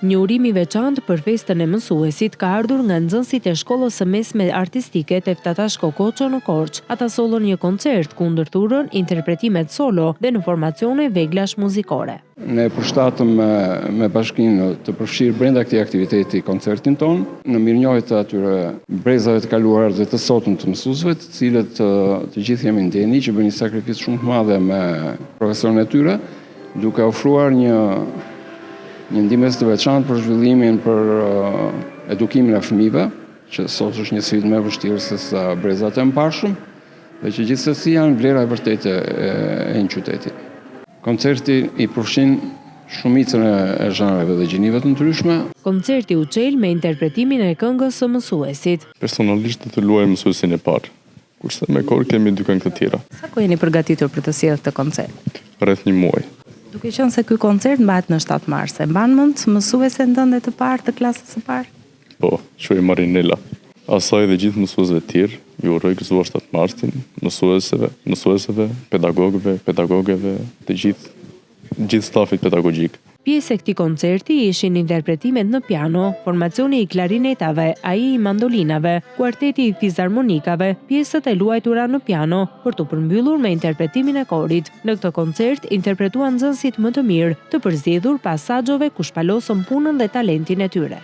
Një urim i veçantë për festën e mësuesit ka ardhur nga nxënësit e shkollës së mesme artistike te Ftatash Kokoço në Korç. Ata sollën një koncert ku ndërthurën interpretimet solo dhe në formacione veglash muzikore. Ne përshtatëm me bashkinë të përfshirë brenda këtij aktiviteti koncertin ton, në mirënjohje të atyre brezave të kaluar dhe të sotëm të mësuesve, të cilët të gjithë jemi ndjeni që bënë një sakrificë shumë të madhe me profesorën e tyre, duke ofruar një ndihmë të veçantë për zhvillimin, për edukimin e fëmijëve, që sot është një sfidë më e vështirë se sa brezat e mëparshëm, dhe që gjithsesi janë vlera e vërtetë e një qyteti. Koncerti i përfshin shumicën e zhanreve dhe gjinive të ndryshme. Koncerti u çel me interpretimin e këngës së mësuesit. Personalisht do të luaj mësuesin e parë, kurse me kor kemi dy këngë të tjera. Sa kohë jeni përgatitur për të sjellë këtë koncert? Rreth një muaj. Duke qenë se ky koncert mbahet në 7 mars, e mban mend mësuesen tënde të parë të klasës së parë? Po, quhej Marinela. Asaj dhe gjithë mësuesve të tjerë, ju uroj gëzuar 7 marsin, mësuesve, pedagogëve, të gjithë stafit pedagogjik. Pjesë e këtij koncerti ishin interpretimet në piano, formacioni i klarinetave, ai i mandolinave, kuarteti i fizarmonikave, pjesët e luajtura në piano, për të përmbyllur me interpretimin e korit. Në këtë koncert interpretuan nxënësit më të mirë, të përzgjedhur pas saxhove ku shpalosën punën dhe talentin e tyre.